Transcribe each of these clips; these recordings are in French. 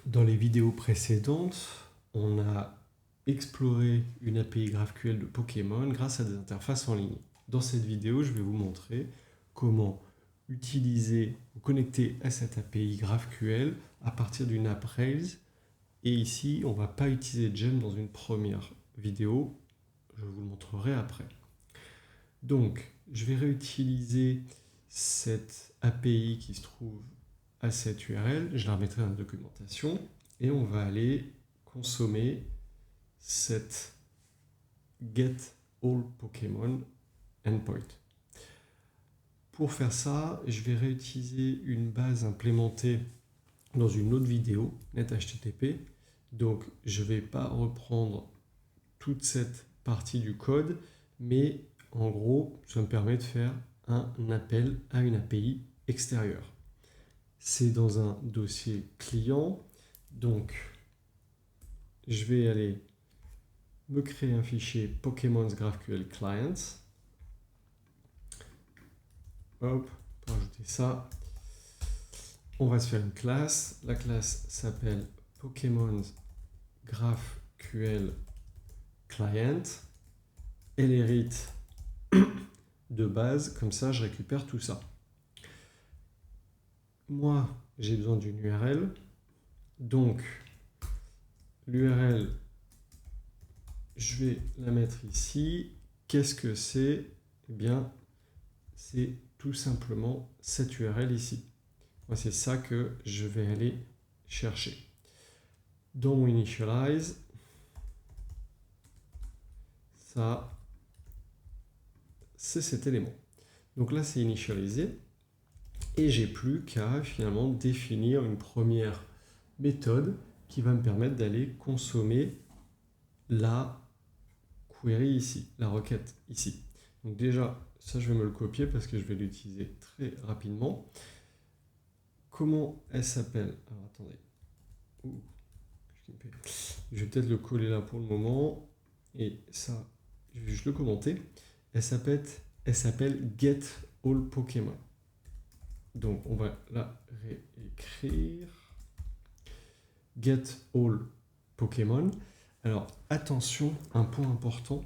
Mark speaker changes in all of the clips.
Speaker 1: Dans les vidéos précédentes, on a exploré une API GraphQL de Pokémon grâce à des interfaces en ligne. Dans cette vidéo, je vais vous montrer comment utiliser ou connecter à cette API GraphQL à partir d'une app Rails. Et ici, on ne va pas utiliser Gem dans une première vidéo. Je vous le montrerai après. Donc, je vais réutiliser cette API qui se trouve à cette URL. Je la remettrai dans la documentation et on va aller consommer cette getAllPokémon endpoint. Pour faire ça, je vais réutiliser une base implémentée dans une autre vidéo, NetHTTP. Donc, je ne vais pas reprendre toute cette partie du code, mais en gros, ça me permet de faire un appel à une API extérieure. C'est dans un dossier client, donc je vais aller me créer un fichier Pokémon's GraphQL Clients. Hop, pour ajouter ça, on va se faire une classe. La classe s'appelle Pokémon's GraphQL Client. Elle hérite de base, comme ça je récupère tout ça. Moi, j'ai besoin d'une URL. Donc, l'URL, je vais la mettre ici. Qu'est-ce que c'est? Eh bien, c'est tout simplement cette URL ici. Moi, c'est ça que je vais aller chercher. Dans mon initialize, ça, c'est cet élément. Donc là, c'est initialisé. Et j'ai plus qu'à finalement définir une première méthode qui va me permettre d'aller consommer la query ici, la requête ici. Donc déjà, ça je vais me le copier parce que je vais l'utiliser très rapidement. Comment elle s'appelle? Alors attendez. Je vais peut-être le coller là pour le moment. Et ça, je vais juste le commenter. Elle s'appelle getAllPokémon. Donc on va la réécrire. getAllPokémon. Alors attention, un point important,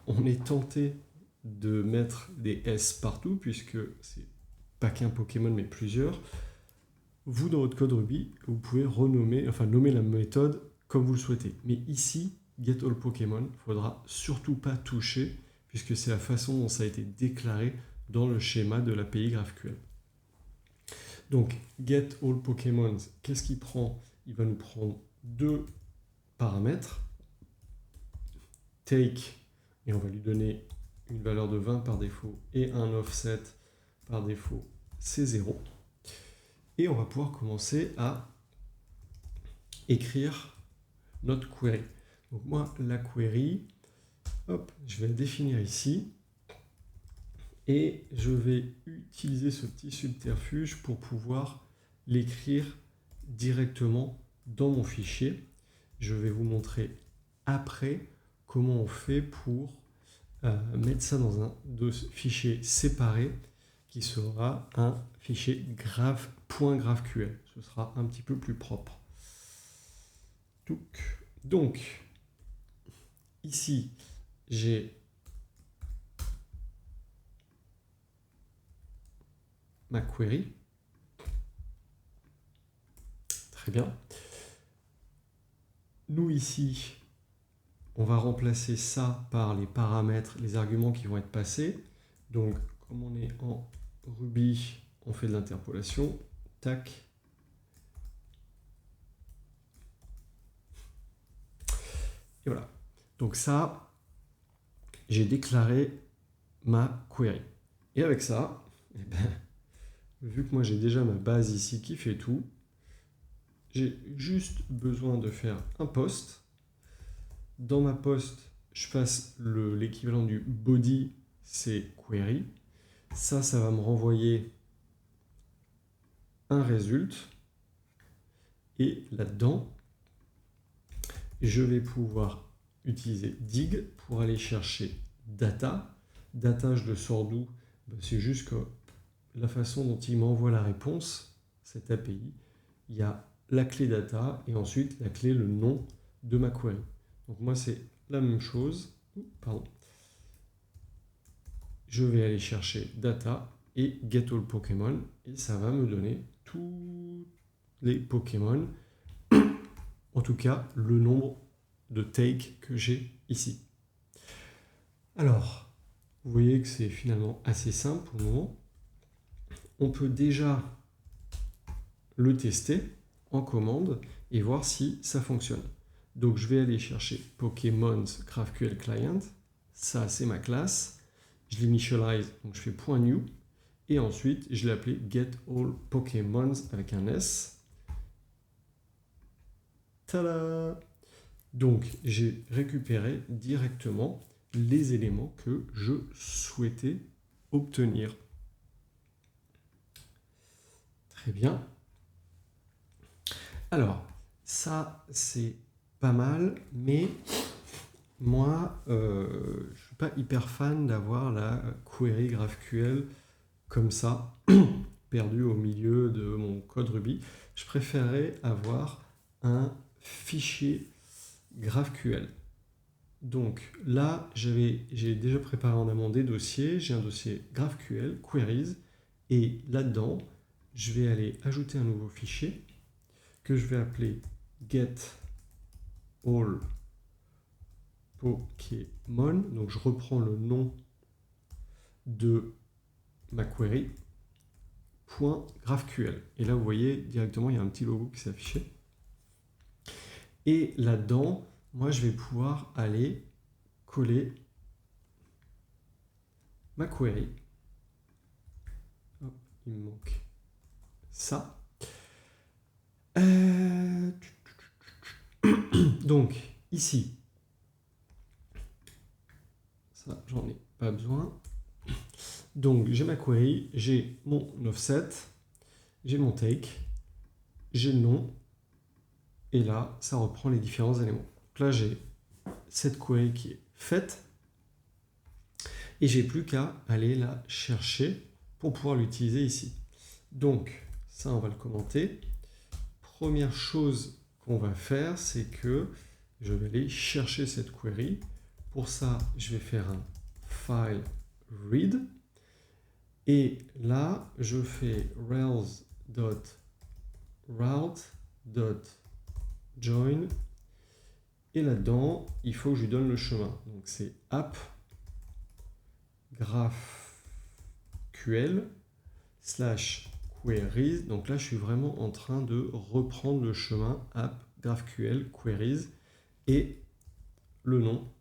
Speaker 1: on est tenté de mettre des S partout puisque c'est pas qu'un Pokémon mais plusieurs. Vous dans votre code Ruby, vous pouvez nommer la méthode comme vous le souhaitez. Mais ici, getAllPokémon, il ne faudra surtout pas toucher puisque c'est la façon dont ça a été déclaré dans le schéma de l'API GraphQL. Donc, getAllPokémon, qu'est-ce qu'il prend? Il va nous prendre deux paramètres. Take, et on va lui donner une valeur de 20 par défaut, et un offset par défaut, c'est 0. Et on va pouvoir commencer à écrire notre query. Donc moi, la query, hop, je vais la définir ici. Et je vais utiliser ce petit subterfuge pour pouvoir l'écrire directement dans mon fichier. Je vais vous montrer après comment on fait pour mettre ça dans un fichier séparé qui sera un fichier .graphql. Ce sera un petit peu plus propre. Donc ici, j'ai ma query. Très bien. Nous ici, on va remplacer ça par les paramètres, les arguments qui vont être passés. Donc, comme on est en Ruby, on fait de l'interpolation. Tac. Et voilà. Donc ça, j'ai déclaré ma query. Et avec ça, eh ben, vu que moi j'ai déjà ma base ici qui fait tout, j'ai juste besoin de faire un post. Dans ma post, je passe l'équivalent du body, c'est query. Ça va me renvoyer un résultat. Et là-dedans, je vais pouvoir utiliser dig pour aller chercher data. Data, je le sors d'où? C'est juste que la façon dont il m'envoie la réponse, cette API, il y a la clé data et ensuite la clé, le nom de ma query. Donc moi, c'est la même chose. Pardon. Je vais aller chercher data et get all Pokémon et ça va me donner tous les Pokémon, en tout cas le nombre de take que j'ai ici. Alors, vous voyez que c'est finalement assez simple pour le moment. On peut déjà le tester en commande et voir si ça fonctionne. Donc je vais aller chercher Pokémon GraphQL Client, ça c'est ma classe, je l'initialize, donc je fais .new, et ensuite je l'ai appelé Get All Pokémon avec un S. Tada! Donc j'ai récupéré directement les éléments que je souhaitais obtenir. Très bien. Alors, ça c'est pas mal, mais moi, je ne suis pas hyper fan d'avoir la query GraphQL comme ça, perdue au milieu de mon code Ruby. Je préférerais avoir un fichier GraphQL. Donc là, j'ai déjà préparé en amont des dossiers. J'ai un dossier GraphQL, Queries, et là-dedans, je vais aller ajouter un nouveau fichier que je vais appeler Get All Pokémon. Donc je reprends le nom de ma query, .graphql. Et là, vous voyez directement, il y a un petit logo qui s'est affiché. Et là-dedans, moi, je vais pouvoir aller coller ma query. Hop, il me manque ça. Donc, ici, ça, j'en ai pas besoin. Donc, j'ai ma query, j'ai mon offset, j'ai mon take, j'ai le nom, et là, ça reprend les différents éléments. Donc là, j'ai cette query qui est faite, et j'ai plus qu'à aller la chercher pour pouvoir l'utiliser ici. Donc, ça, on va le commenter. Première chose qu'on va faire, c'est que je vais aller chercher cette query. Pour ça, je vais faire un file read. Et là, je fais rails.route.join. Et là-dedans, il faut que je lui donne le chemin. Donc, c'est app GraphQL / queries. Donc là, je suis vraiment en train de reprendre le chemin app GraphQL queries et le nom.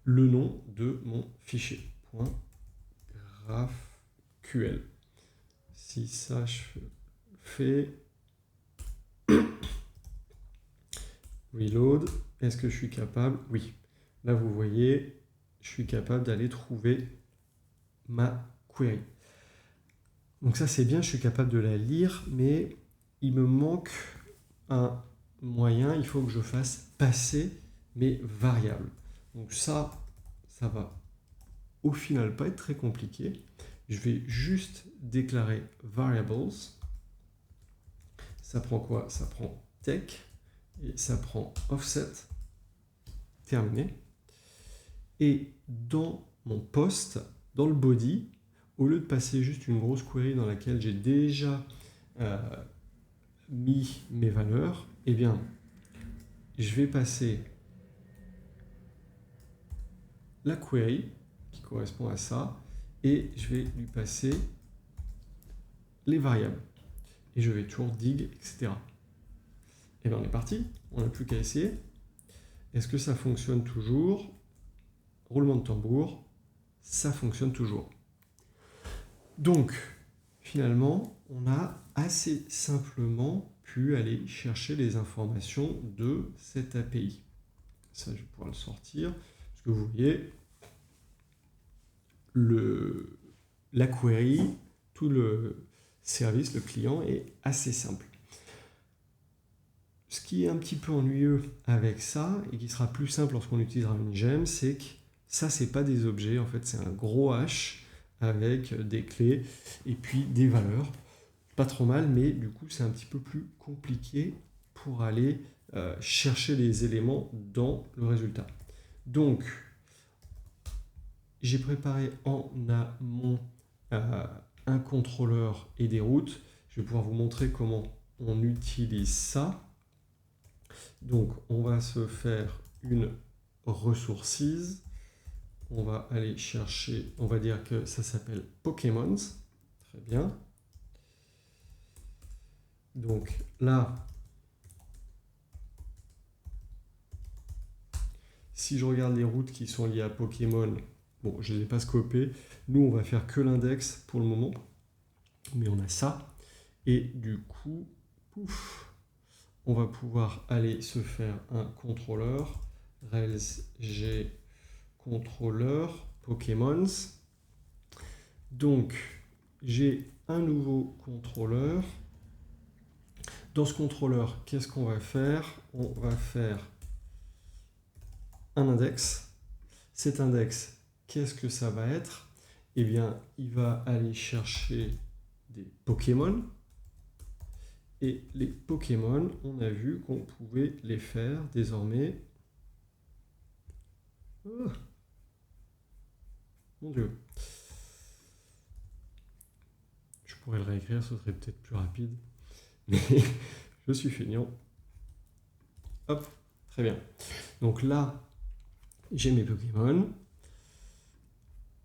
Speaker 1: Le nom de mon fichier .graphql. Si ça je fais reload, est-ce que je suis capable? Oui. Là, vous voyez, je suis capable d'aller trouver ma query. Donc ça, c'est bien, je suis capable de la lire, mais il me manque un moyen, il faut que je fasse passer mes variables. Donc ça va au final pas être très compliqué. Je vais juste déclarer variables. Ça prend quoi? Ça prend take et ça prend offset. Terminé. Et dans mon post, dans le body, au lieu de passer juste une grosse query dans laquelle j'ai déjà mis mes valeurs, eh bien, je vais passer la query qui correspond à ça et je vais lui passer les variables. Et je vais toujours dig, etc. Et bien, on est parti. On n'a plus qu'à essayer. Est-ce que ça fonctionne toujours? Roulement de tambour. Ça fonctionne toujours. Donc, finalement, on a assez simplement pu aller chercher les informations de cette API. Ça, je vais pouvoir le sortir. Parce que vous voyez, la query, tout le service, le client est assez simple. Ce qui est un petit peu ennuyeux avec ça, et qui sera plus simple lorsqu'on utilisera une gem, c'est que ça, c'est pas des objets, en fait, c'est un gros hash avec des clés et puis des valeurs. pas trop mal, mais du coup, c'est un petit peu plus compliqué pour aller chercher les éléments dans le résultat. Donc, j'ai préparé en amont un contrôleur et des routes. Je vais pouvoir vous montrer comment on utilise ça. Donc, on va se faire une resources. On va aller chercher, on va dire que ça s'appelle Pokémons. Très bien. Donc là, si je regarde les routes qui sont liées à Pokémon, bon, je ne les ai pas scopées. Nous, on va faire que l'index pour le moment. Mais on a ça. Et du coup, pouf, on va pouvoir aller se faire un contrôleur. Rails G contrôleur Pokémons. Donc, j'ai un nouveau contrôleur. Dans ce contrôleur, qu'est-ce qu'on va faire? On va faire un index. Cet index, qu'est-ce que ça va être? Eh bien, il va aller chercher des Pokémon. Et les Pokémon, on a vu qu'on pouvait les faire désormais. Oh, mon Dieu. Je pourrais le réécrire, ce serait peut-être plus rapide. Mais je suis feignant. Hop, très bien. Donc là, j'ai mes Pokémon.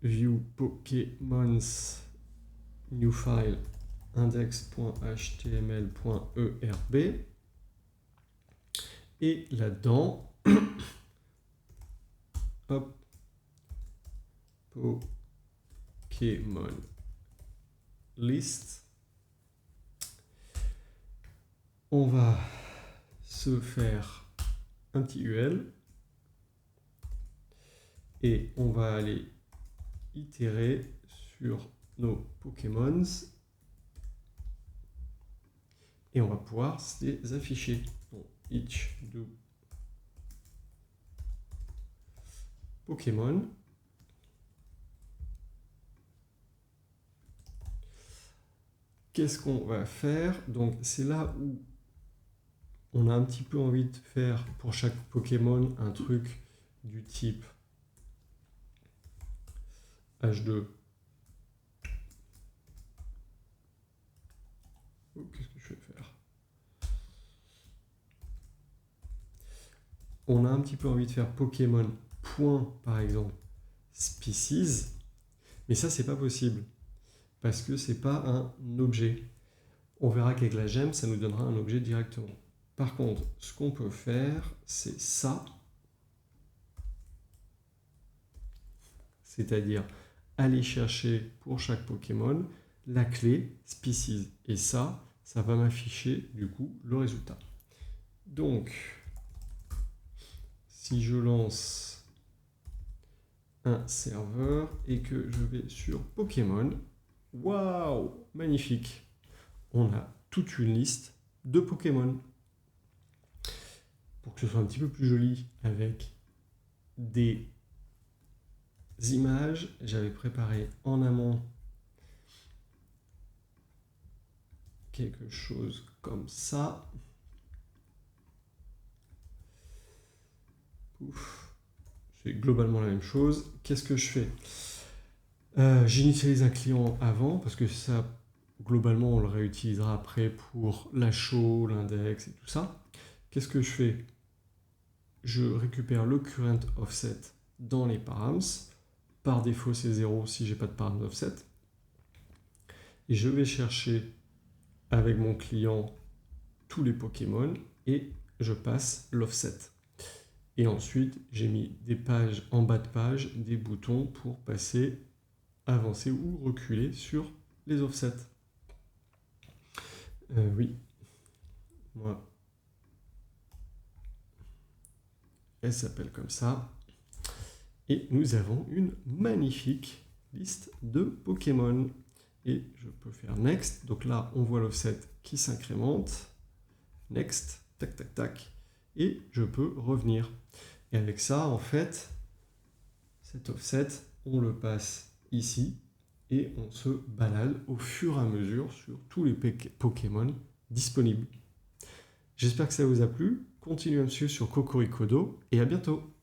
Speaker 1: View Pokémons new file index.html.erb. Et là-dedans, hop, Pokémon list. On va se faire un petit UL et on va aller itérer sur nos Pokémons et on va pouvoir les afficher. Donc, each do Pokémon. Qu'est-ce qu'on va faire? Donc, c'est là où on a un petit peu envie de faire pour chaque Pokémon un truc du type H2. Oh, qu'est-ce que je vais faire? On a un petit peu envie de faire Pokémon point, par exemple, species, mais ça, c'est pas possible parce que c'est pas un objet. On verra qu'avec la gemme, ça nous donnera un objet directement. Par contre, ce qu'on peut faire, c'est ça. C'est-à-dire aller chercher pour chaque Pokémon la clé species. Et ça va m'afficher du coup le résultat. Donc, si je lance un serveur et que je vais sur Pokémon, waouh, magnifique! On a toute une liste de Pokémon. Pour que ce soit un petit peu plus joli avec des images, j'avais préparé en amont quelque chose comme ça. C'est globalement la même chose. Qu'est-ce que je fais? J'initialise un client avant parce que ça, globalement, on le réutilisera après pour la show, l'index et tout ça. Qu'est-ce que je fais? Je récupère le current offset dans les params. Par défaut, c'est 0 si j'ai pas de params offset. Et je vais chercher avec mon client tous les Pokémon et je passe l'offset. Et ensuite, j'ai mis des pages en bas de page, des boutons pour passer, avancer ou reculer sur les offsets. Oui, moi, elle s'appelle comme ça. Et nous avons une magnifique liste de Pokémon. Et je peux faire Next. Donc là, on voit l'offset qui s'incrémente. Next, tac, tac, tac. Et je peux revenir. Et avec ça, en fait, cet offset, on le passe ici. et on se balade au fur et à mesure sur tous les Pokémon disponibles. J'espère que ça vous a plu. Continuez à me suivre sur Cocoricodo et à bientôt.